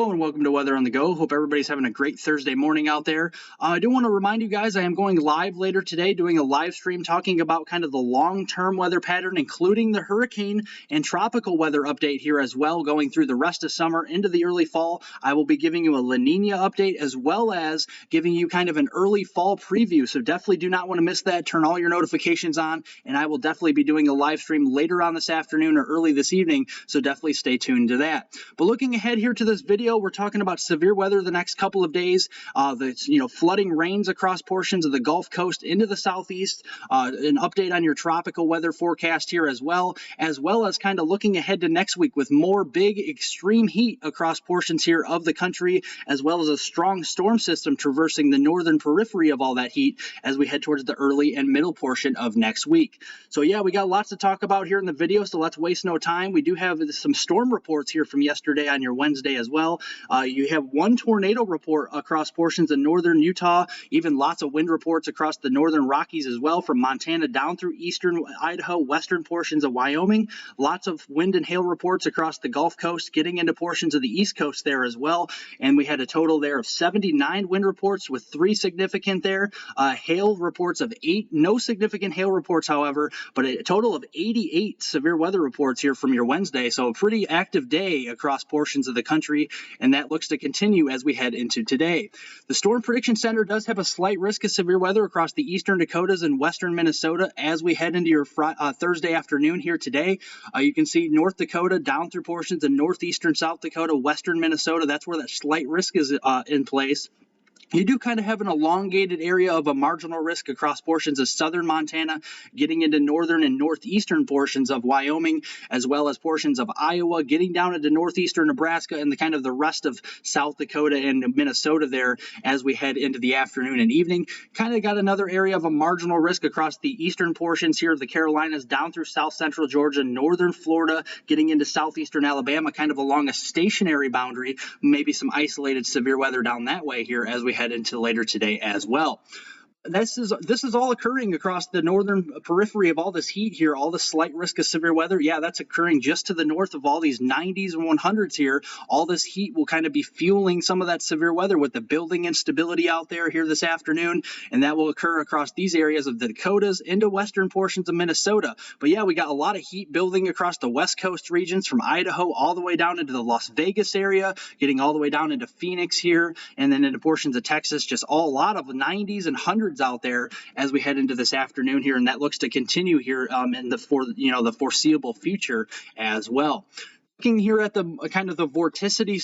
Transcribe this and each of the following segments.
Hello and welcome to Weather on the Go. Hope everybody's having a great Thursday morning out there. I do want to remind you guys I am going live later today, doing a live stream talking about kind of the long-term weather pattern, including the hurricane and tropical weather update here as well, going through the rest of summer into the early fall. I will be giving you a La Nina update as well as giving you kind of an early fall preview, so definitely do not want to miss that. Turn all your notifications on, and I will definitely be doing a live stream later on this afternoon or early this evening, so definitely stay tuned to that. But looking ahead here to this video, we're talking about severe weather the next couple of days. Flooding rains across portions of the Gulf Coast into the southeast. An update on your tropical weather forecast here as well as kind of looking ahead to next week with more big extreme heat across portions here of the country, as well as a strong storm system traversing the northern periphery of all that heat as we head towards the early and middle portion of next week. So yeah, we got lots to talk about here in the video, so let's waste no time. We do have some storm reports here from yesterday on your Wednesday as well. You have one tornado report across portions of northern Utah, even lots of wind reports across the northern Rockies as well, from Montana down through eastern Idaho, western portions of Wyoming. Lots of wind and hail reports across the Gulf Coast, getting into portions of the East Coast there as well. And we had a total there of 79 wind reports with 3 significant there. Hail reports of 8, no significant hail reports, however, but a total of 88 severe weather reports here from your Wednesday. So a pretty active day across portions of the country, and that looks to continue as we head into today. The Storm Prediction Center does have a slight risk of severe weather across the eastern Dakotas and western Minnesota as we head into your Thursday afternoon here today. You can see North Dakota down through portions of northeastern South Dakota, western Minnesota. That's where that slight risk is in place. You do kind of have an elongated area of a marginal risk across portions of southern Montana, getting into northern and northeastern portions of Wyoming, as well as portions of Iowa, getting down into northeastern Nebraska and the rest of South Dakota and Minnesota there as we head into the afternoon and evening. Kind of got another area of a marginal risk across the eastern portions here of the Carolinas, down through south central Georgia, northern Florida, getting into southeastern Alabama, kind of along a stationary boundary, maybe some isolated severe weather down that way here as we head into later today as well. This is all occurring across the northern periphery of all this heat here, all the slight risk of severe weather. Yeah, that's occurring just to the north of all these 90s and 100s here. All this heat will kind of be fueling some of that severe weather with the building instability out there here this afternoon, and that will occur across these areas of the Dakotas into western portions of Minnesota. But yeah, we got a lot of heat building across the west coast regions from Idaho all the way down into the Las Vegas area, getting all the way down into Phoenix here, and then into portions of Texas. Just a lot of 90s and 100s out there as we head into this afternoon here, and that looks to continue here in the foreseeable future as well. Looking here at the kind of the vorticity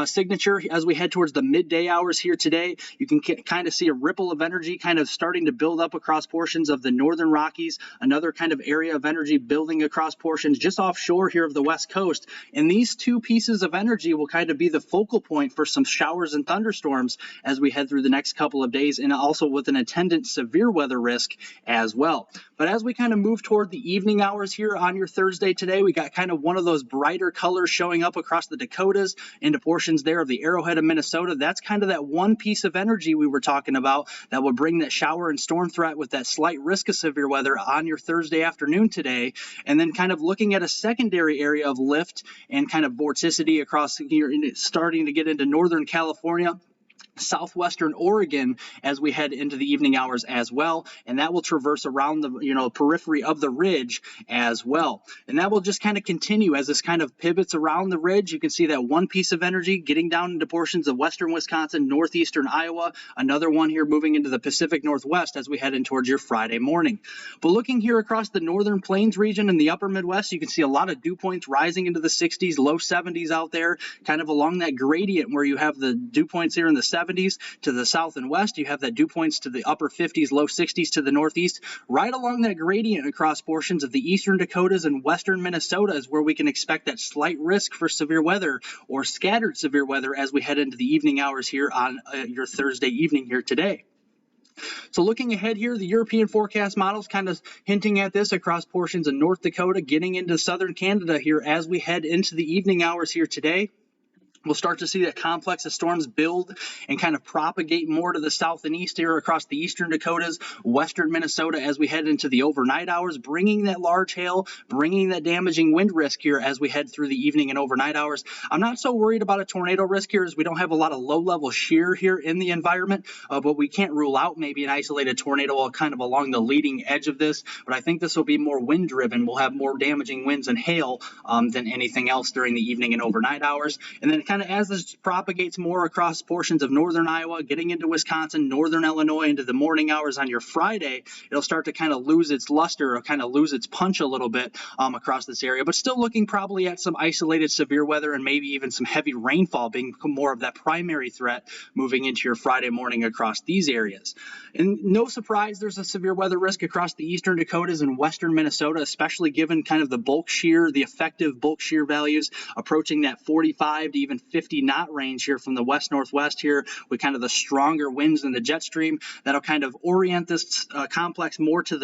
signature as we head towards the midday hours here today, you can kind of see a ripple of energy kind of starting to build up across portions of the northern Rockies, another kind of area of energy building across portions just offshore here of the west coast. And these two pieces of energy will kind of be the focal point for some showers and thunderstorms as we head through the next couple of days, and also with an attendant severe weather risk as well. But as we kind of move toward the evening hours here on your Thursday today, we got kind of one of those brighter colors showing up across the Dakotas into portions there of the Arrowhead of Minnesota. That's kind of that one piece of energy we were talking about that will bring that shower and storm threat with that slight risk of severe weather on your Thursday afternoon today. And then kind of looking at a secondary area of lift and kind of vorticity across here, starting to get into northern California, southwestern Oregon as we head into the evening hours as well, and that will traverse around the periphery of the ridge as well, and that will just kind of continue as this kind of pivots around the ridge. You can see that one piece of energy getting down into portions of western Wisconsin, northeastern Iowa, another one here moving into the Pacific Northwest as we head in towards your Friday morning. But looking here across the northern plains region and the upper Midwest, you can see a lot of dew points rising into the 60s, low 70s out there, kind of along that gradient where you have the dew points here in the 70s to the south and west. You have that dew points to the upper 50s, low 60s to the northeast. Right along that gradient across portions of the eastern Dakotas and western Minnesota is where we can expect that slight risk for severe weather or scattered severe weather as we head into the evening hours here on your Thursday evening here today. So looking ahead here, the European forecast models kind of hinting at this across portions of North Dakota, getting into southern Canada here as we head into the evening hours here today. We'll start to see that complex of storms build and kind of propagate more to the south and east here across the eastern Dakotas, western Minnesota as we head into the overnight hours, bringing that large hail, bringing that damaging wind risk here as we head through the evening and overnight hours. I'm not so worried about a tornado risk here as we don't have a lot of low-level shear here in the environment, but we can't rule out maybe an isolated tornado kind of along the leading edge of this, but I think this will be more wind-driven. We'll have more damaging winds and hail than anything else during the evening and overnight hours. And then kind of as this propagates more across portions of northern Iowa, getting into Wisconsin, northern Illinois into the morning hours on your Friday, it'll start to kind of lose its luster or kind of lose its punch a little bit across this area, but still looking probably at some isolated severe weather and maybe even some heavy rainfall being more of that primary threat moving into your Friday morning across these areas. And no surprise, there's a severe weather risk across the eastern Dakotas and western Minnesota, especially given kind of the bulk shear, the effective bulk shear values approaching that 45 to even 50 knot range here from the west-northwest here with kind of the stronger winds in the jet stream. That'll kind of orient this complex more to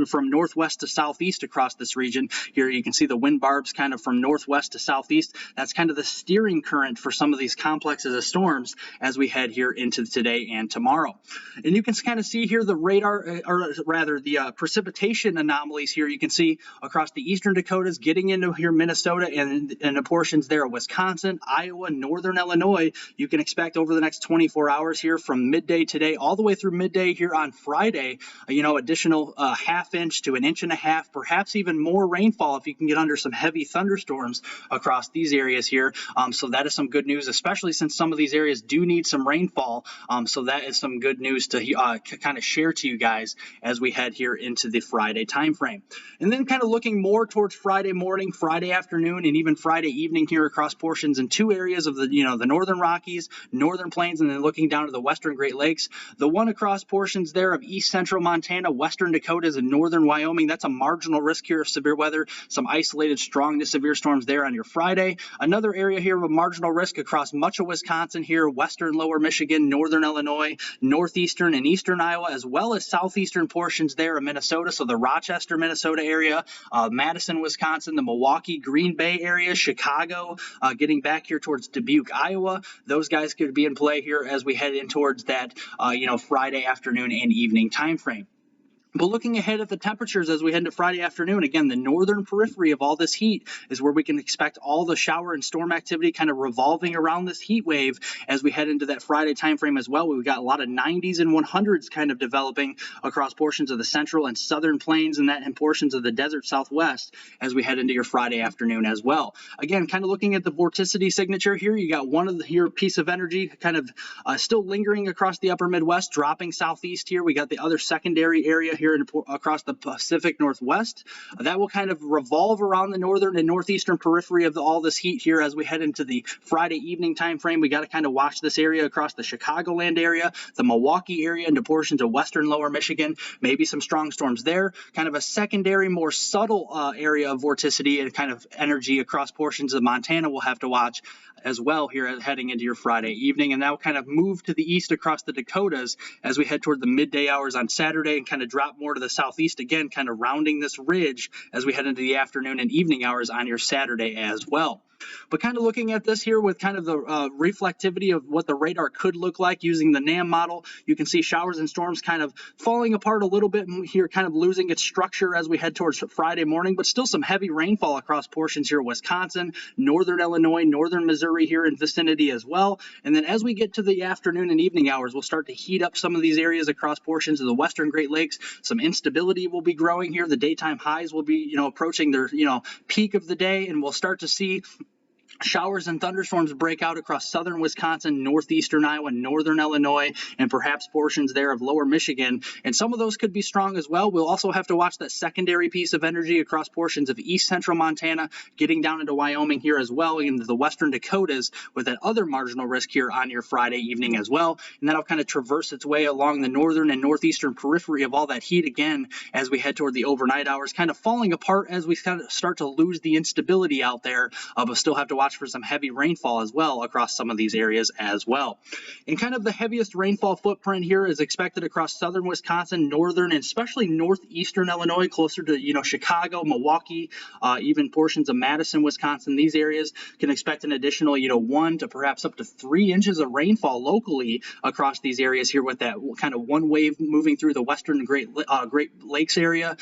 from northwest to southeast across this region. Here you can see the wind barbs kind of from northwest to southeast. That's kind of the steering current for some of these complexes of storms as we head here into today and tomorrow. And you can kind of see here the radar, or rather the precipitation anomalies here. You can see across the eastern Dakotas, getting into here Minnesota and the portions there of Wisconsin, Iowa, northern Illinois. You can expect over the next 24 hours here from midday today all the way through midday here on Friday, additional half inch to an inch and a half, perhaps even more rainfall if you can get under some heavy thunderstorms across these areas here. So that is some good news, especially since some of these areas do need some rainfall. So that is some good news to kind of share to you guys as we head here into the Friday timeframe. And then kind of looking more towards Friday morning, Friday afternoon, and even Friday evening here across portions in two areas of the northern Rockies, northern plains, and then looking down to the western Great Lakes. The one across portions there of east central Montana, western Dakotas, and northern Wyoming, that's a marginal risk here of severe weather, some isolated strong to severe storms there on your Friday. Another area here of a marginal risk across much of Wisconsin here, western lower Michigan, northern Illinois, northeastern and eastern Iowa, as well as southeastern portions there of Minnesota, so the Rochester, Minnesota area, Madison, Wisconsin, the Milwaukee, Green Bay area, Chicago, getting back here towards Dubuque, Iowa. Those guys could be in play here as we head in towards that, Friday afternoon and evening time frame. But looking ahead at the temperatures as we head into Friday afternoon, again, the northern periphery of all this heat is where we can expect all the shower and storm activity kind of revolving around this heat wave as we head into that Friday timeframe as well. We've got a lot of 90s and 100s kind of developing across portions of the central and southern plains and portions of the desert southwest as we head into your Friday afternoon as well. Again, kind of looking at the vorticity signature here, you got one of the here piece of energy kind of still lingering across the upper Midwest, dropping southeast here. We got the other secondary area here across the Pacific Northwest. That will kind of revolve around the northern and northeastern periphery of all this heat here as we head into the Friday evening time frame. We got to kind of watch this area across the Chicagoland area, the Milwaukee area, into portions of western lower Michigan, maybe some strong storms there. Kind of a secondary, more subtle area of vorticity and kind of energy across portions of Montana we'll have to watch as well here heading into your Friday evening. And that will kind of move to the east across the Dakotas as we head toward the midday hours on Saturday and kind of drop more to the southeast again, kind of rounding this ridge as we head into the afternoon and evening hours on your Saturday as well. But kind of looking at this here with kind of the reflectivity of what the radar could look like using the NAM model, you can see showers and storms kind of falling apart a little bit here, kind of losing its structure as we head towards Friday morning, but still some heavy rainfall across portions here of Wisconsin, northern Illinois, northern Missouri here in vicinity as well. And then as we get to the afternoon and evening hours, we'll start to heat up some of these areas across portions of the western Great Lakes. Some instability will be growing here. The daytime highs will be, approaching their, peak of the day, and we'll start to see showers and thunderstorms break out across southern Wisconsin, northeastern Iowa, northern Illinois, and perhaps portions there of lower Michigan. And some of those could be strong as well. We'll also have to watch that secondary piece of energy across portions of east central Montana, getting down into Wyoming here as well, into the western Dakotas with that other marginal risk here on your Friday evening as well. And that'll kind of traverse its way along the northern and northeastern periphery of all that heat again as we head toward the overnight hours, kind of falling apart as we kind of start to lose the instability out there, but still have to watch watch for some heavy rainfall as well across some of these areas as well. And kind of the heaviest rainfall footprint here is expected across southern Wisconsin, northern, and especially northeastern Illinois, closer to Chicago, Milwaukee, even portions of Madison, Wisconsin. These areas can expect an additional 1 to perhaps up to 3 inches of rainfall locally across these areas here, with that kind of one wave moving through the western Great Lakes area.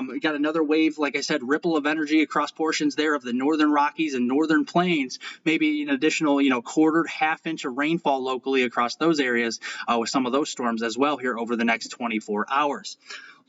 We got another wave, like I said, ripple of energy across portions there of the northern Rockies and northern plains, maybe an additional quarter, half inch of rainfall locally across those areas, with some of those storms as well here over the next 24 hours.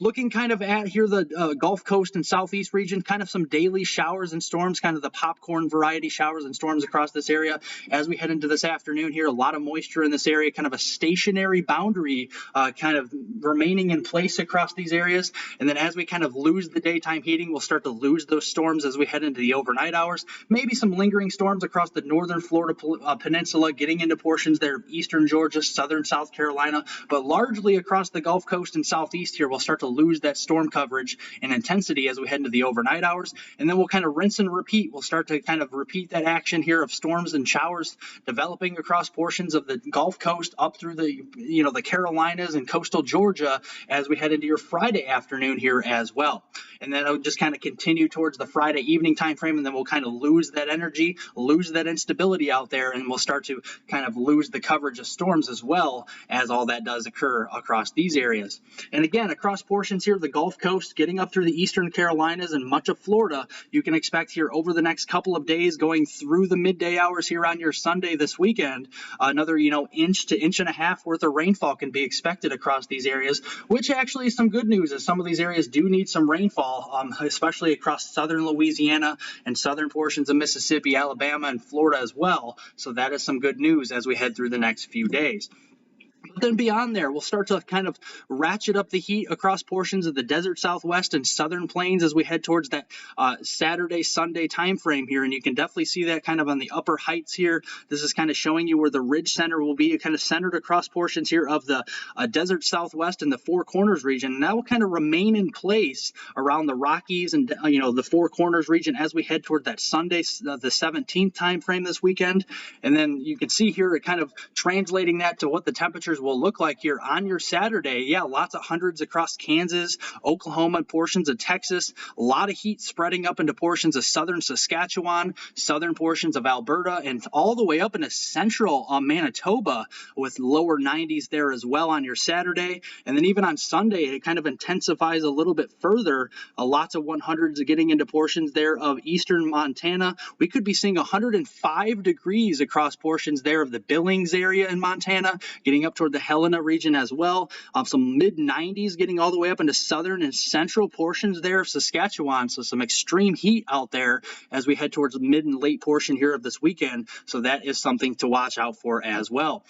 Looking kind of at here the Gulf Coast and Southeast region, kind of some daily showers and storms, kind of the popcorn variety showers and storms across this area. As we head into this afternoon here, a lot of moisture in this area, kind of a stationary boundary kind of remaining in place across these areas. And then as we kind of lose the daytime heating, we'll start to lose those storms as we head into the overnight hours. Maybe some lingering storms across the northern Florida peninsula, getting into portions there of eastern Georgia, southern South Carolina, but largely across the Gulf Coast and Southeast here, we'll start to lose that storm coverage and intensity as we head into the overnight hours. And then we'll kind of rinse and repeat. We'll start to kind of repeat that action here of storms and showers developing across portions of the Gulf Coast up through the Carolinas and coastal Georgia as we head into your Friday afternoon here as well. And then it'll just kind of continue towards the Friday evening time frame, and then we'll kind of lose that energy, lose that instability out there, and we'll start to kind of lose the coverage of storms as well as all that does occur across these areas. And again, across portions here of the Gulf Coast, getting up through the Eastern Carolinas and much of Florida, you can expect here over the next couple of days, going through the midday hours here on your Sunday this weekend, another inch to inch and a half worth of rainfall can be expected across these areas, which actually is some good news, as some of these areas do need some rainfall, especially across southern Louisiana and southern portions of Mississippi, Alabama, and Florida as well. So that is some good news as we head through the next few days. But then beyond there, we'll start to kind of ratchet up the heat across portions of the desert Southwest and southern plains as we head towards that Saturday, Sunday time frame here. And you can definitely see that kind of on the upper heights here. This is kind of showing you where the ridge center will be, kind of centered across portions here of the desert Southwest and the Four Corners region. And that will kind of remain in place around the Rockies and the Four Corners region as we head toward that Sunday, the 17th time frame this weekend. And then you can see here it kind of translating that to what the temperatures will look like here on your Saturday. Yeah, lots of hundreds across Kansas, Oklahoma, and portions of Texas. A lot of heat spreading up into portions of southern Saskatchewan, southern portions of Alberta, and all the way up into central Manitoba, with lower 90s there as well on your Saturday. And then even on Sunday, it kind of intensifies a little bit further. Lots of 100s getting into portions there of eastern Montana. We could be seeing 105 degrees across portions there of the Billings area in Montana, getting up toward the Helena region as well. Some mid-90s getting all the way up into southern and central portions there of Saskatchewan. So some extreme heat out there as we head towards the mid and late portion here of this weekend. So that is something to watch out for as well.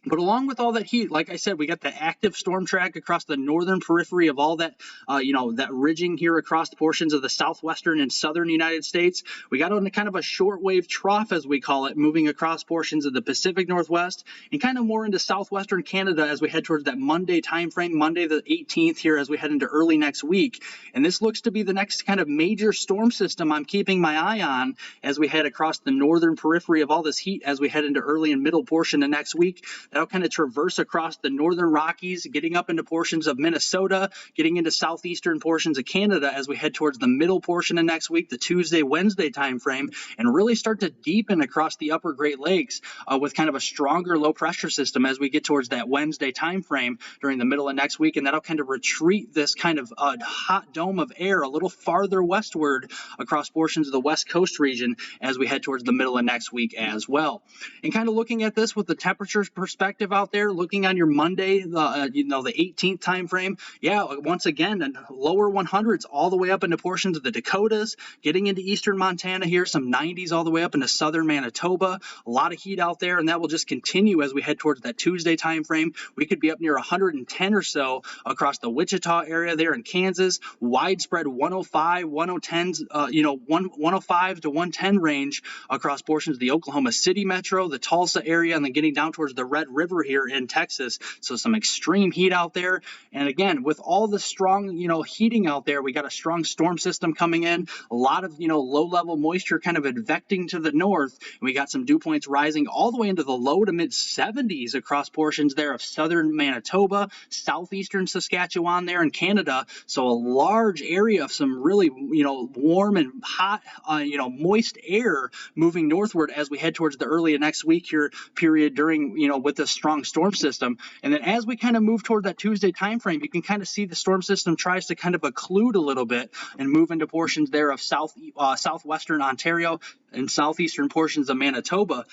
But along with all that heat, like I said, we got the active storm track across the northern periphery of all that, that ridging here across portions of the southwestern and southern United States. We got on kind of a shortwave trough, as we call it, moving across portions of the Pacific Northwest and kind of more into southwestern Canada as we head towards that Monday time frame, Monday the 18th here as we head into early next week. And this looks to be the next kind of major storm system I'm keeping my eye on as we head across the northern periphery of all this heat as we head into early and middle portion of next week. That'll kind of traverse across the northern Rockies, getting up into portions of Minnesota, getting into southeastern portions of Canada as we head towards the middle portion of next week, the Tuesday, Wednesday time frame, and really start to deepen across the upper Great Lakes with kind of a stronger low pressure system as we get towards that Wednesday time frame during the middle of next week. And that'll kind of retreat this kind of hot dome of air a little farther westward across portions of the West Coast region as we head towards the middle of next week as well. And kind of looking at this with the temperatures perspective out there, looking on your Monday, the 18th time frame, once again, lower 100s all the way up into portions of the Dakotas, getting into eastern Montana here, some 90s all the way up into southern Manitoba, a lot of heat out there, and that will just continue as we head towards that Tuesday time frame. We could be up near 110 or so across the Wichita area there in Kansas, widespread 105, 110s, 105 to 110 range across portions of the Oklahoma City metro, the Tulsa area, and then getting down towards the Red River here in Texas. So some extreme heat out there. And again, with all the strong, heating out there, we got a strong storm system coming in, a lot of, low-level moisture kind of advecting to the north. And we got some dew points rising all the way into the low to mid 70s across portions there of southern Manitoba, southeastern Saskatchewan there in Canada. So a large area of some really, warm and hot, moist air moving northward as we head towards the early next week here period during, with this strong storm system. And then as we kind of move toward that Tuesday time frame, you can kind of see the storm system tries to kind of occlude a little bit and move into portions there of southwestern Ontario and southeastern portions of Manitoba.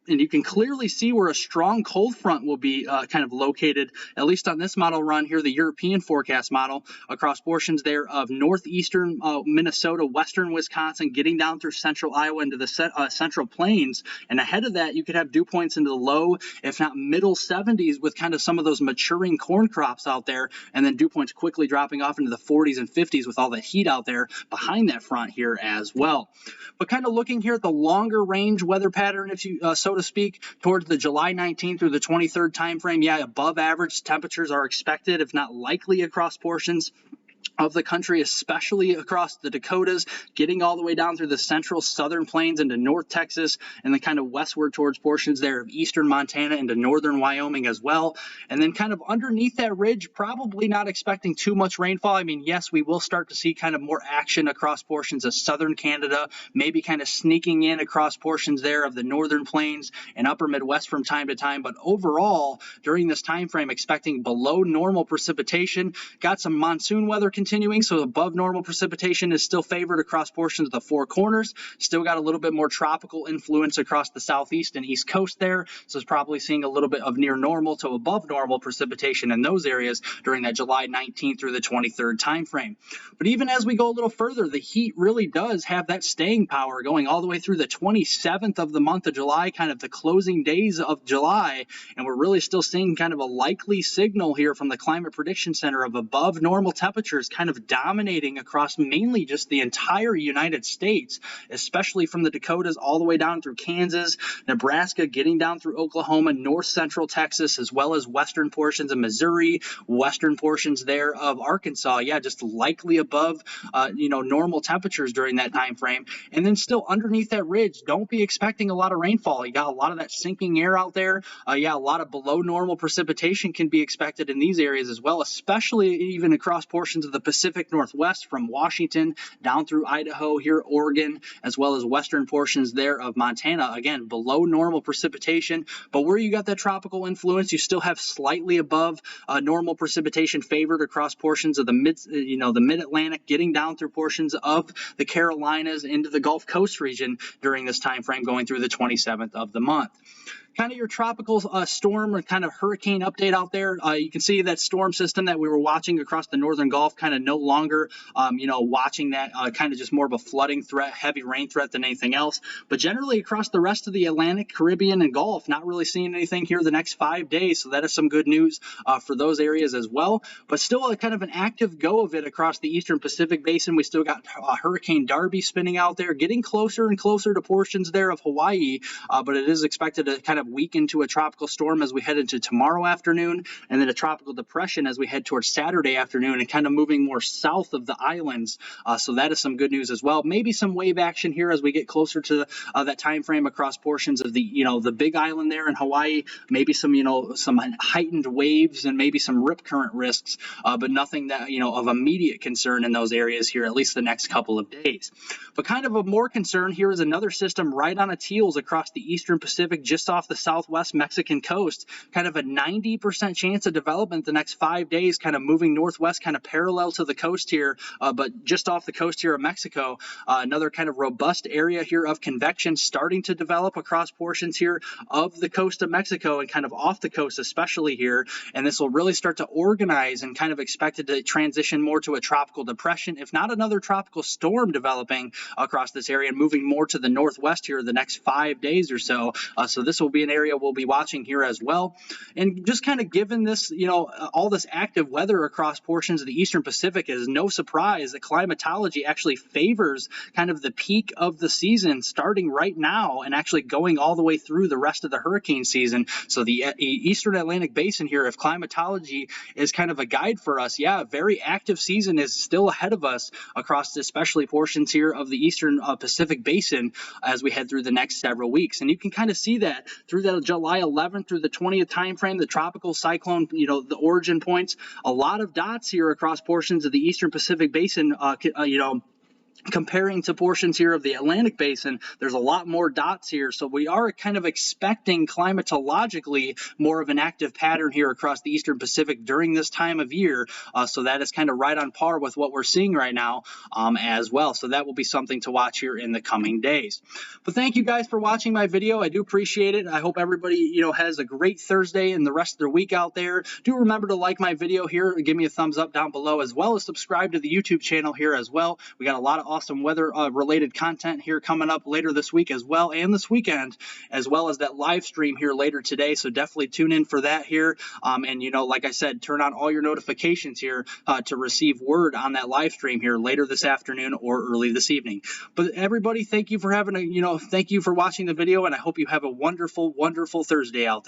And you can clearly see where a strong cold front will be kind of located, at least on this model run here, the European forecast model, across portions there of northeastern Minnesota, western Wisconsin, getting down through central Iowa into the central plains. And ahead of that, you could have dew points into the low, if not middle 70s, with kind of some of those maturing corn crops out there, and then dew points quickly dropping off into the 40s and 50s with all the heat out there behind that front here as well. But kind of looking here at the longer range weather pattern, if you so to speak, towards the July 19th through the 23rd time frame, above average temperatures are expected, if not likely, across portions of the country, especially across the Dakotas, getting all the way down through the central southern plains into North Texas, and then kind of westward towards portions there of eastern Montana into northern Wyoming as well. And then kind of underneath that ridge, probably not expecting too much rainfall. I mean, yes, we will start to see kind of more action across portions of southern Canada, maybe kind of sneaking in across portions there of the northern plains and upper Midwest from time to time. But overall, during this time frame, expecting below normal precipitation. Got some monsoon weather continuing, so above normal precipitation is still favored across portions of the Four Corners. Still got a little bit more tropical influence across the southeast and east coast there, so it's probably seeing a little bit of near normal to above normal precipitation in those areas during that July 19th through the 23rd time frame. But even as we go a little further, the heat really does have that staying power going all the way through the 27th of the month of July, kind of the closing days of July, and we're really still seeing kind of a likely signal here from the Climate Prediction Center of above normal temperatures kind of dominating across mainly just the entire United States, especially from the Dakotas all the way down through Kansas, Nebraska, getting down through Oklahoma, north central Texas, as well as western portions of Missouri, western portions there of Arkansas. Just likely above normal temperatures during that time frame. And then still underneath that ridge, don't be expecting a lot of rainfall. You got a lot of that sinking air out there. A lot of below normal precipitation can be expected in these areas as well, especially even across portions of the Pacific Northwest from Washington down through Idaho, here Oregon, as well as western portions there of Montana. Again, below normal precipitation, but where you got that tropical influence, you still have slightly above normal precipitation favored across portions of the mid-Atlantic, getting down through portions of the Carolinas into the Gulf Coast region during this time frame going through the 27th of the month. Kind of your tropical storm or kind of hurricane update out there. You can see that storm system that we were watching across the northern Gulf kind of no longer, watching that kind of just more of a flooding threat, heavy rain threat than anything else. But generally across the rest of the Atlantic, Caribbean, and Gulf, not really seeing anything here the next 5 days. So that is some good news for those areas as well. But still a kind of an active go of it across the Eastern Pacific Basin. We still got Hurricane Darby spinning out there, getting closer and closer to portions there of Hawaii. But it is expected to kind of weaken to a tropical storm as we head into tomorrow afternoon, and then a tropical depression as we head towards Saturday afternoon, and kind of moving more south of the islands. So that is some good news as well. Maybe some wave action here as we get closer to that time frame across portions of the Big Island there in Hawaii. Maybe some heightened waves and maybe some rip current risks, but nothing that of immediate concern in those areas here, at least the next couple of days. But kind of a more concern here is another system right on its heels across the Eastern Pacific, just off the southwest Mexican coast. Kind of a 90% chance of development the next 5 days, kind of moving northwest, kind of parallel to the coast here, but just off the coast here of Mexico. Another kind of robust area here of convection starting to develop across portions here of the coast of Mexico and kind of off the coast, especially here. And this will really start to organize and kind of expected to transition more to a tropical depression, if not another tropical storm developing across this area and moving more to the northwest here the next 5 days or so. So this will be be an area we'll be watching here as well. And just kind of given this, all this active weather across portions of the Eastern Pacific, is no surprise that climatology actually favors kind of the peak of the season starting right now and actually going all the way through the rest of the hurricane season. So the Eastern Atlantic Basin here, if climatology is kind of a guide for us, yeah, a very active season is still ahead of us across especially portions here of the Eastern Pacific Basin as we head through the next several weeks. And you can kind of see that through the July 11th through the 20th time frame, the tropical cyclone, the origin points, a lot of dots here across portions of the Eastern Pacific Basin, comparing to portions here of the Atlantic Basin, there's a lot more dots here. So we are kind of expecting climatologically more of an active pattern here across the Eastern Pacific during this time of year. So that is kind of right on par with what we're seeing right now as well. So that will be something to watch here in the coming days. But thank you guys for watching my video. I do appreciate it. I hope everybody, has a great Thursday and the rest of their week out there. Do remember to like my video here. Give me a thumbs up down below, as well as subscribe to the YouTube channel here as well. We got a lot of awesome weather related content here coming up later this week as well, and this weekend, as well as that live stream here later today. So definitely tune in for that here. And like I said, turn on all your notifications here to receive word on that live stream here later this afternoon or early this evening. But everybody, thank you for having thank you for watching the video, and I hope you have a wonderful, wonderful Thursday out there.